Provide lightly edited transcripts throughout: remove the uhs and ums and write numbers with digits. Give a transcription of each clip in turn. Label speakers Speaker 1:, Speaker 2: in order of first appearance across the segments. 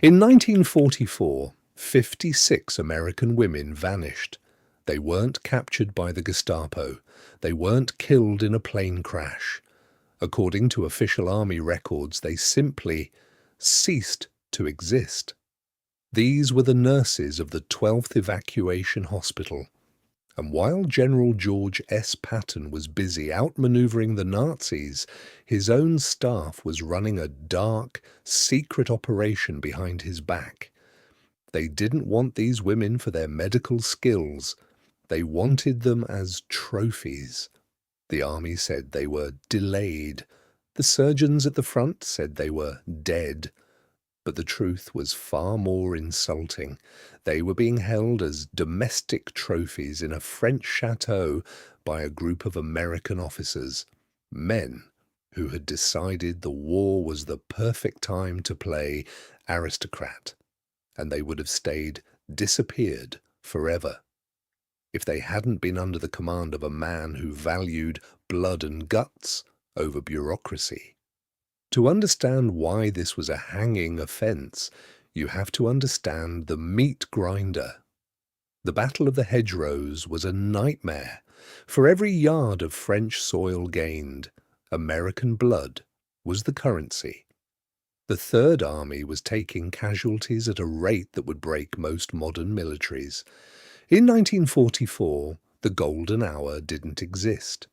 Speaker 1: In 1944, 56 American women vanished. They weren't captured by the Gestapo. They weren't killed in a plane crash. According to official army records, they simply ceased to exist. These were the nurses of the 12th Evacuation Hospital. And while General George Patton was busy outmaneuvering the Nazis, his own staff was running a dark, secret operation behind his back. They didn't want these women for their medical skills. They wanted them as trophies. The army said they were delayed. The surgeons at the front said they were dead. But the truth was far more insulting. They were being held as domestic trophies in a French chateau by a group of American officers, men who had decided the war was the perfect time to play aristocrat, and they would have disappeared forever if they hadn't been under the command of a man who valued blood and guts over bureaucracy. To understand why this was a hanging offence, you have to understand the meat grinder. The Battle of the Hedgerows was a nightmare. For every yard of French soil gained, American blood was the currency. The Third Army was taking casualties at a rate that would break most modern militaries. In 1944, the golden hour didn't exist.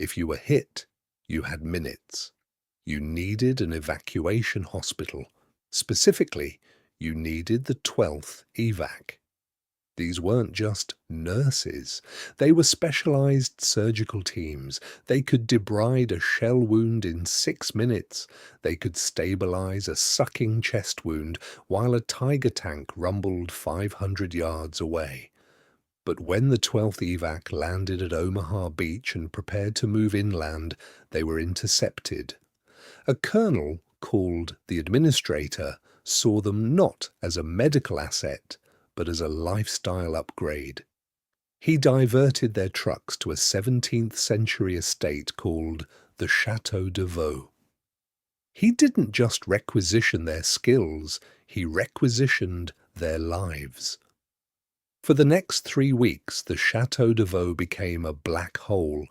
Speaker 1: If you were hit, you had minutes. You needed an evacuation hospital. Specifically, you needed the 12th evac. These weren't just nurses. They were specialized surgical teams. They could debride a shell wound in 6 minutes. They could stabilize a sucking chest wound while a Tiger tank rumbled 500 yards away. But when the 12th evac landed at Omaha Beach and prepared to move inland, they were intercepted. A colonel called the administrator saw them not as a medical asset, but as a lifestyle upgrade. He diverted their trucks to a 17th century estate called the Chateau de Vaux. He didn't just requisition their skills, he requisitioned their lives. For the next 3 weeks, the Chateau de Vaux became a black hole.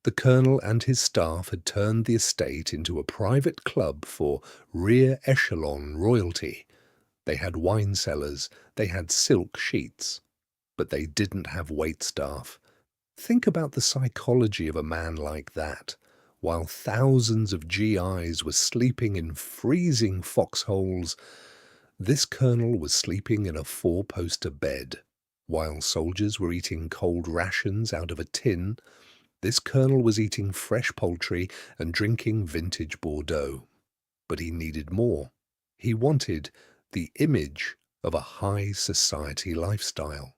Speaker 1: The colonel and his staff had turned the estate into a private club for rear-echelon royalty. They had wine cellars, they had silk sheets, but they didn't have waitstaff. Think about the psychology of a man like that. While thousands of GIs were sleeping in freezing foxholes, this colonel was sleeping in a 4-poster bed. While soldiers were eating cold rations out of a tin, this colonel was eating fresh poultry and drinking vintage Bordeaux. But he needed more. He wanted the image of a high society lifestyle.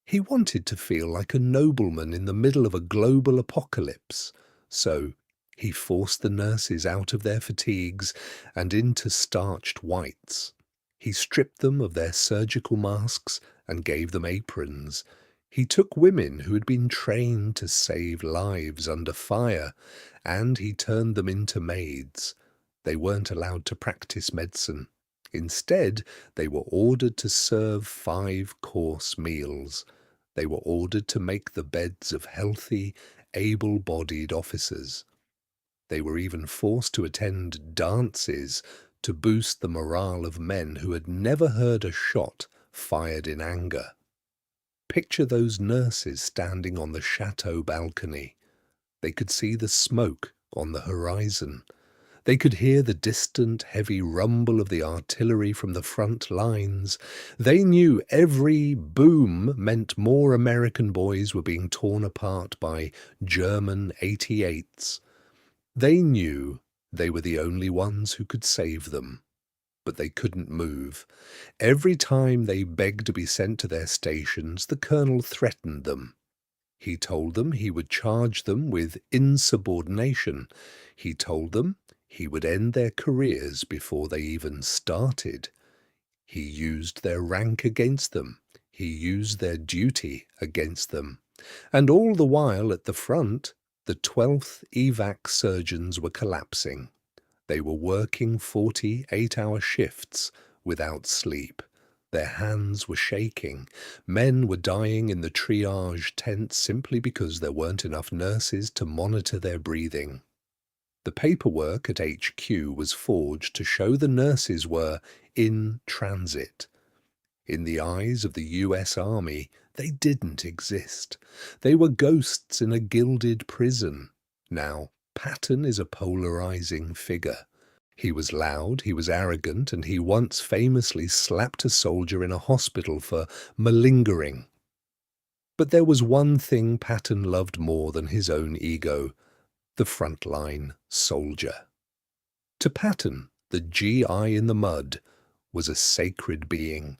Speaker 1: He wanted to feel like a nobleman in the middle of a global apocalypse. So he forced the nurses out of their fatigues and into starched whites. He stripped them of their surgical masks and gave them aprons. He took women who had been trained to save lives under fire, and he turned them into maids. They weren't allowed to practice medicine. Instead, they were ordered to serve 5-course meals. They were ordered to make the beds of healthy, able-bodied officers. They were even forced to attend dances to boost the morale of men who had never heard a shot fired in anger. Picture those nurses standing on the chateau balcony. They could see the smoke on the horizon. They could hear the distant, heavy rumble of the artillery from the front lines. They knew every boom meant more American boys were being torn apart by German 88s. They knew they were the only ones who could save them. But they couldn't move. Every time they begged to be sent to their stations, the colonel threatened them. He told them he would charge them with insubordination. He told them he would end their careers before they even started. He used their rank against them. He used their duty against them. And all the while at the front, the 12th evac surgeons were collapsing. They were working 48-hour shifts without sleep. Their hands were shaking. Men were dying in the triage tents simply because there weren't enough nurses to monitor their breathing. The paperwork at HQ was forged to show the nurses were in transit. In the eyes of the US Army, they didn't exist. They were ghosts in a gilded prison. Now, Patton is a polarizing figure. He was loud, he was arrogant, and he once famously slapped a soldier in a hospital for malingering. But there was one thing Patton loved more than his own ego: the frontline soldier. To Patton, the GI in the mud was a sacred being,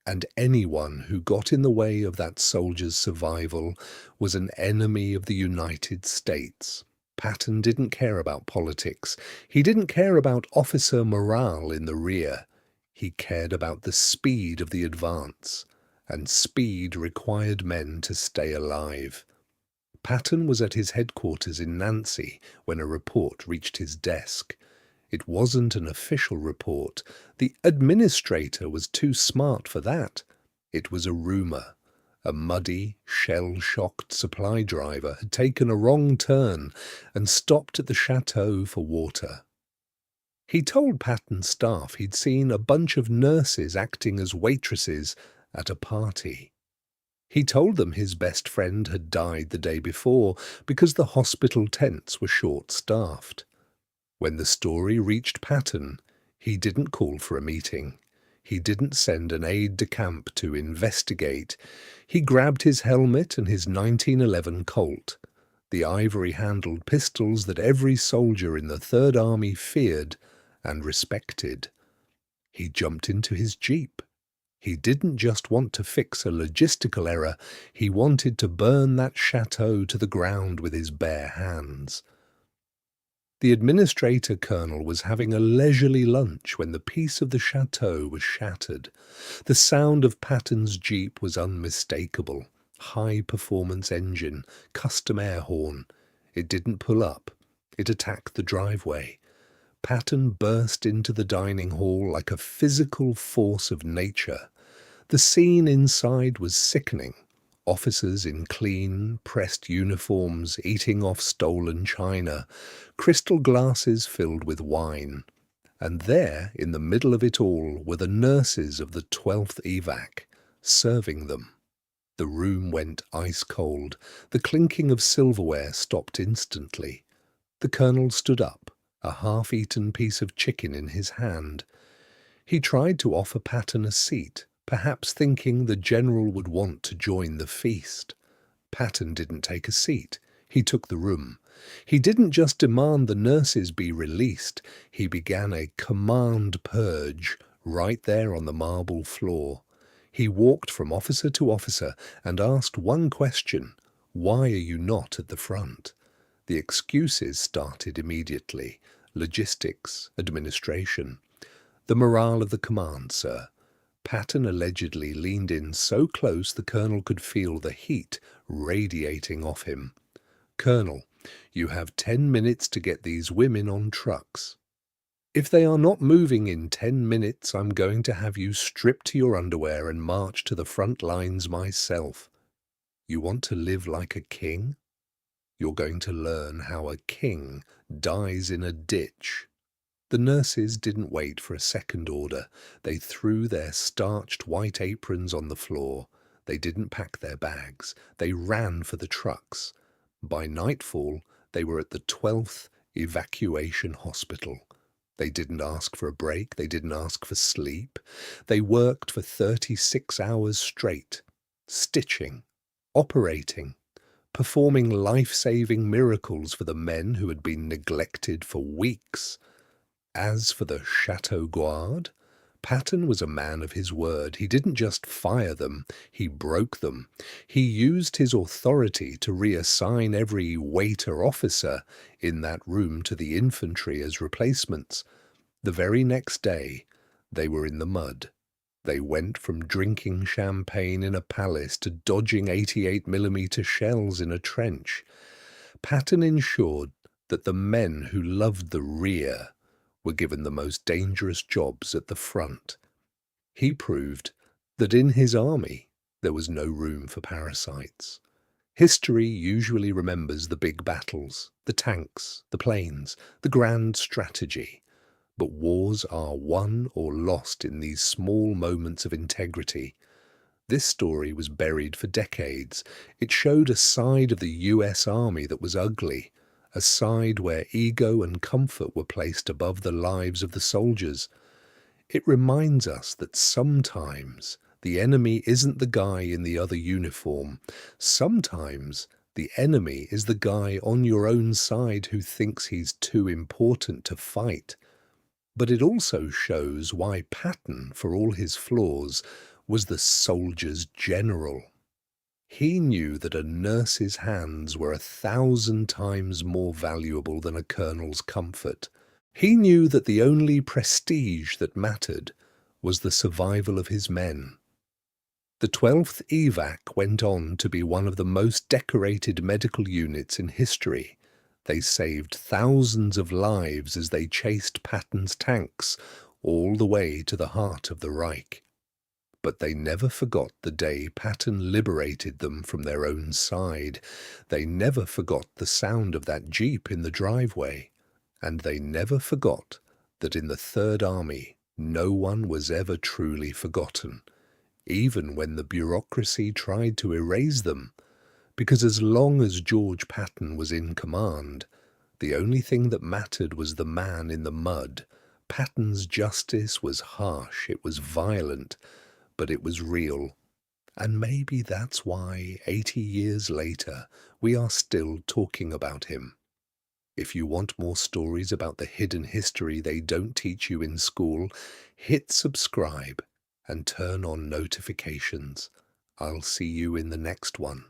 Speaker 1: and anyone who got in the way of that soldier's survival was an enemy of the United States. Patton didn't care about politics. He didn't care about officer morale in the rear. He cared about the speed of the advance, and speed required men to stay alive. Patton was at his headquarters in Nancy when a report reached his desk. It wasn't an official report. The administrator was too smart for that. It was a rumor. A muddy, shell-shocked supply driver had taken a wrong turn and stopped at the chateau for water. He told Patton's staff he'd seen a bunch of nurses acting as waitresses at a party. He told them his best friend had died the day before because the hospital tents were short-staffed. When the story reached Patton, he didn't call for a meeting. He didn't send an aide-de-camp to investigate. He grabbed his helmet and his 1911 Colt, the ivory-handled pistols that every soldier in the Third Army feared and respected. He jumped into his jeep. He didn't just want to fix a logistical error, he wanted to burn that chateau to the ground with his bare hands. The administrator colonel was having a leisurely lunch when the peace of the chateau was shattered. The sound of Patton's jeep was unmistakable. High-performance engine, custom air horn. It didn't pull up. It attacked the driveway. Patton burst into the dining hall like a physical force of nature. The scene inside was sickening. Officers in clean, pressed uniforms eating off stolen china, crystal glasses filled with wine. And there, in the middle of it all, were the nurses of the 12th evac, serving them. The room went ice-cold. The clinking of silverware stopped instantly. The colonel stood up, a half-eaten piece of chicken in his hand. He tried to offer Patton a seat, perhaps thinking the general would want to join the feast. Patton didn't take a seat. He took the room. He didn't just demand the nurses be released. He began a command purge right there on the marble floor. He walked from officer to officer and asked one question: why are you not at the front? The excuses started immediately. Logistics, administration. The morale of the command, sir. Patton allegedly leaned in so close the colonel could feel the heat radiating off him. Colonel, you have 10 minutes to get these women on trucks. If they are not moving in 10 minutes, I'm going to have you stripped to your underwear and march to the front lines myself. You want to live like a king? You're going to learn how a king dies in a ditch. The nurses didn't wait for a second order. They threw their starched white aprons on the floor. They didn't pack their bags. They ran for the trucks. By nightfall, they were at the 12th Evacuation Hospital. They didn't ask for a break. They didn't ask for sleep. They worked for 36 hours straight, stitching, operating, performing life-saving miracles for the men who had been neglected for weeks. As for the Chateau Guard, Patton was a man of his word. He didn't just fire them, he broke them. He used his authority to reassign every waiter officer in that room to the infantry as replacements. The very next day, they were in the mud. They went from drinking champagne in a palace to dodging 88mm shells in a trench. Patton ensured that the men who loved the rear were given the most dangerous jobs at the front. He proved that in his army there was no room for parasites. History usually remembers the big battles, the tanks, the planes, the grand strategy. But wars are won or lost in these small moments of integrity. This story was buried for decades. It showed a side of the US Army that was ugly, a side where ego and comfort were placed above the lives of the soldiers. It reminds us that sometimes the enemy isn't the guy in the other uniform. Sometimes the enemy is the guy on your own side who thinks he's too important to fight. But it also shows why Patton, for all his flaws, was the soldier's general. He knew that a nurse's hands were 1,000 times more valuable than a colonel's comfort. He knew that the only prestige that mattered was the survival of his men. The 12th Evac went on to be one of the most decorated medical units in history. They saved thousands of lives as they chased Patton's tanks all the way to the heart of the Reich. But they never forgot the day Patton liberated them from their own side. They never forgot the sound of that jeep in the driveway. And they never forgot that in the Third Army no one was ever truly forgotten, even when the bureaucracy tried to erase them, because as long as George Patton was in command, the only thing that mattered was the man in the mud. Patton's justice was harsh, it was violent, but it was real. And maybe that's why 80 years later we are still talking about him. If you want more stories about the hidden history they don't teach you in school, hit subscribe and turn on notifications. I'll see you in the next one.